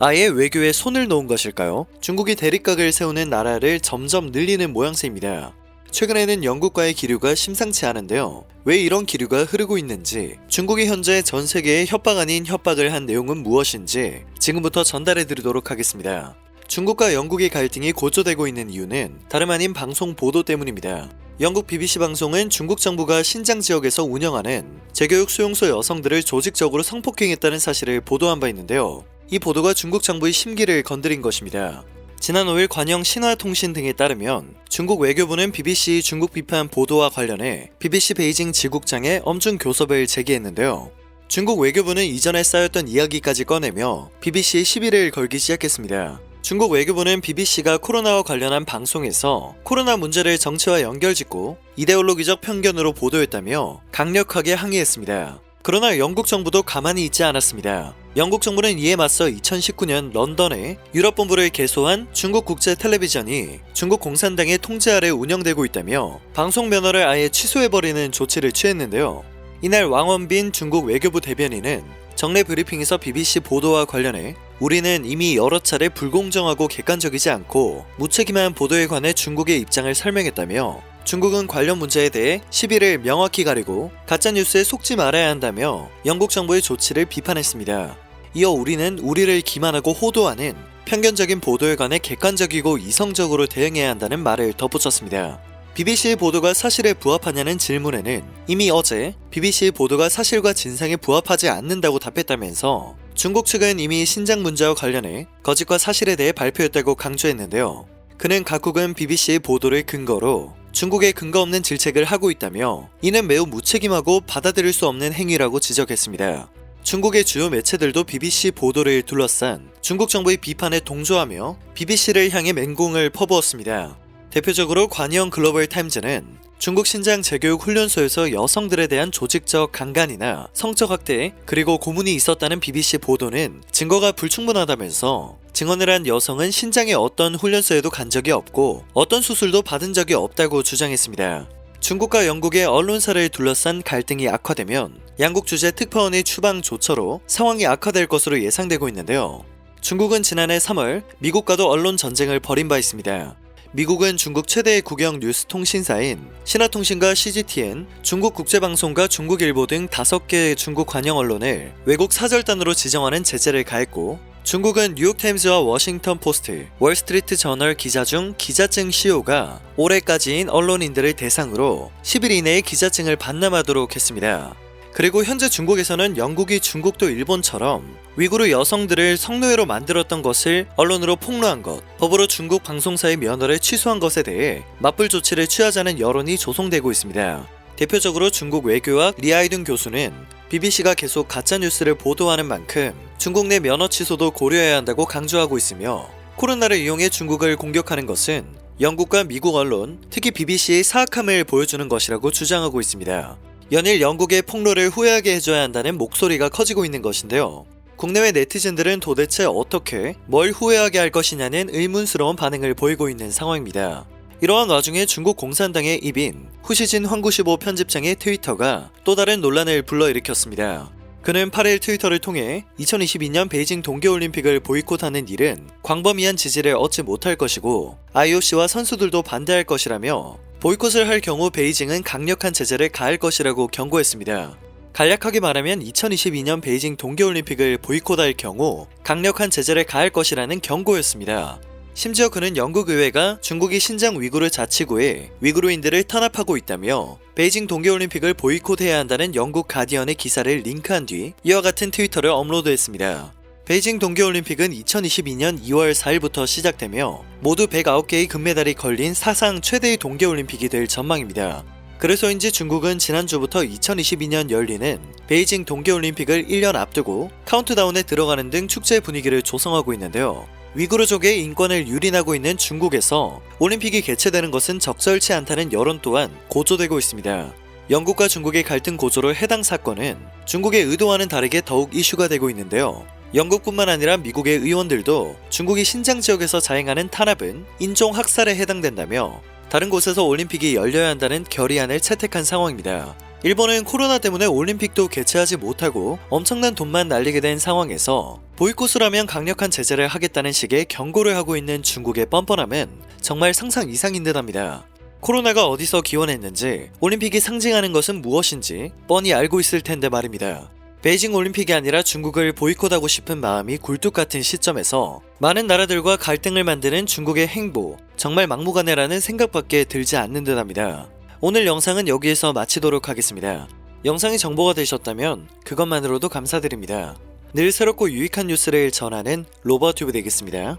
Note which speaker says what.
Speaker 1: 아예 외교에 손을 놓은 것일까요? 중국이 대립각을 세우는 나라를 점점 늘리는 모양새입니다. 최근에는 영국과의 기류가 심상치 않은데요. 왜 이런 기류가 흐르고 있는지, 중국이 현재 전 세계에 협박 아닌 협박을 한 내용은 무엇인지 지금부터 전달해 드리도록 하겠습니다. 중국과 영국의 갈등이 고조되고 있는 이유는 다름 아닌 방송 보도 때문입니다. 영국 BBC 방송은 중국 정부가 신장 지역에서 운영하는 재교육 수용소 여성들을 조직적으로 성폭행했다는 사실을 보도한 바 있는데요. 이 보도가 중국 정부의 심기를 건드린 것입니다. 지난 5일 관영 신화통신 등에 따르면 중국 외교부는 BBC 중국 비판 보도와 관련해 BBC 베이징 지국장에 엄중 교섭을 제기했는데요. 중국 외교부는 이전에 쌓였던 이야기까지 꺼내며 BBC에 시비를 걸기 시작했습니다. 중국 외교부는 BBC가 코로나와 관련한 방송에서 코로나 문제를 정치와 연결짓고 이데올로기적 편견으로 보도했다며 강력하게 항의했습니다. 그러나 영국 정부도 가만히 있지 않았습니다. 영국 정부는 이에 맞서 2019년 런던에 유럽본부를 개소한 중국 국제 텔레비전이 중국 공산당의 통제 아래 운영되고 있다며 방송 면허를 아예 취소해버리는 조치를 취했는데요. 이날 왕원빈 중국 외교부 대변인은 정례 브리핑에서 BBC 보도와 관련해 우리는 이미 여러 차례 불공정하고 객관적이지 않고 무책임한 보도에 관해 중국의 입장을 설명했다며 중국은 관련 문제에 대해 시비를 명확히 가리고 가짜뉴스에 속지 말아야 한다며 영국 정부의 조치를 비판했습니다. 이어 우리는 우리를 기만하고 호도하는 편견적인 보도에 관해 객관적이고 이성적으로 대응해야 한다는 말을 덧붙였습니다. BBC의 보도가 사실에 부합하냐는 질문에는 이미 어제 BBC의 보도가 사실과 진상에 부합하지 않는다고 답했다면서 중국 측은 이미 신장 문제와 관련해 거짓과 사실에 대해 발표했다고 강조했는데요. 그는 각국은 BBC의 보도를 근거로 중국의 근거 없는 질책을 하고 있다며 이는 매우 무책임하고 받아들일 수 없는 행위라고 지적했습니다. 중국의 주요 매체들도 BBC 보도를 둘러싼 중국 정부의 비판에 동조하며 BBC를 향해 맹공을 퍼부었습니다. 대표적으로 관영 글로벌 타임즈는 중국 신장 재교육 훈련소에서 여성들에 대한 조직적 강간이나 성적 학대 그리고 고문이 있었다는 BBC 보도는 증거가 불충분하다면서 증언을 한 여성은 신장의 어떤 훈련소에도 간 적이 없고 어떤 수술도 받은 적이 없다고 주장했습니다. 중국과 영국의 언론사를 둘러싼 갈등이 악화되면 양국 주재 특파원의 추방 조처로 상황이 악화될 것으로 예상되고 있는데요. 중국은 지난해 3월 미국과도 언론 전쟁을 벌인 바 있습니다. 미국은 중국 최대의 국영 뉴스 통신사인 신화통신과 CGTN, 중국 국제방송과 중국일보 등 5개의 중국 관영 언론을 외국 사절단으로 지정하는 제재를 가했고 중국은 뉴욕타임즈와 워싱턴 포스트, 월스트리트 저널 기자 중 기자증 시효가 올해까지인 언론인들을 대상으로 10일 이내에 기자증을 반납하도록 했습니다. 그리고 현재 중국에서는 영국이 중국도 일본처럼 위구르 여성들을 성노예로 만들었던 것을 언론으로 폭로한 것, 법으로 중국 방송사의 면허를 취소한 것에 대해 맞불 조치를 취하자는 여론이 조성되고 있습니다. 대표적으로 중국 외교학 리아이둔 교수는 BBC가 계속 가짜뉴스를 보도하는 만큼 중국 내 면허 취소도 고려해야 한다고 강조하고 있으며 코로나를 이용해 중국을 공격하는 것은 영국과 미국 언론, 특히 BBC의 사악함을 보여주는 것이라고 주장하고 있습니다. 연일 영국의 폭로를 후회하게 해줘야 한다는 목소리가 커지고 있는 것인데요. 국내외 네티즌들은 도대체 어떻게 뭘 후회하게 할 것이냐는 의문스러운 반응을 보이고 있는 상황입니다. 이러한 와중에 중국 공산당의 입인 후시진 황구시보 편집장의 트위터가 또 다른 논란을 불러일으켰습니다. 그는 8일 트위터를 통해 2022년 베이징 동계올림픽을 보이콧하는 일은 광범위한 지지를 얻지 못할 것이고 IOC와 선수들도 반대할 것이라며 보이콧을 할 경우 베이징은 강력한 제재를 가할 것이라고 경고했습니다. 간략하게 말하면 2022년 베이징 동계올림픽을 보이콧할 경우 강력한 제재를 가할 것이라는 경고였습니다. 심지어 그는 영국 의회가 중국이 신장 위구르 자치구에 위구르인들을 탄압하고 있다며 베이징 동계올림픽을 보이콧해야 한다는 영국 가디언의 기사를 링크한 뒤 이와 같은 트위터를 업로드했습니다. 베이징 동계올림픽은 2022년 2월 4일부터 시작되며 모두 109개의 금메달이 걸린 사상 최대의 동계올림픽이 될 전망입니다. 그래서인지 중국은 지난주부터 2022년 열리는 베이징 동계올림픽을 1년 앞두고 카운트다운에 들어가는 등 축제 분위기를 조성하고 있는데요. 위구르족의 인권을 유린하고 있는 중국에서 올림픽이 개최되는 것은 적절치 않다는 여론 또한 고조되고 있습니다. 영국과 중국의 갈등 고조로 해당 사건은 중국의 의도와는 다르게 더욱 이슈가 되고 있는데요. 영국뿐만 아니라 미국의 의원들도 중국이 신장 지역에서 자행하는 탄압은 인종 학살에 해당된다며 다른 곳에서 올림픽이 열려야 한다는 결의안을 채택한 상황입니다. 일본은 코로나 때문에 올림픽도 개최하지 못하고 엄청난 돈만 날리게 된 상황에서 보이콧을 하면 강력한 제재를 하겠다는 식의 경고를 하고 있는 중국의 뻔뻔함은 정말 상상 이상인 듯합니다. 코로나가 어디서 기원했는지, 올림픽이 상징하는 것은 무엇인지 뻔히 알고 있을 텐데 말입니다. 베이징 올림픽이 아니라 중국을 보이콧하고 싶은 마음이 굴뚝 같은 시점에서 많은 나라들과 갈등을 만드는 중국의 행보, 정말 막무가내라는 생각밖에 들지 않는 듯합니다. 오늘 영상은 여기에서 마치도록 하겠습니다. 영상이 정보가 되셨다면 그것만으로도 감사드립니다. 늘 새롭고 유익한 뉴스를 전하는 로버튜브 되겠습니다.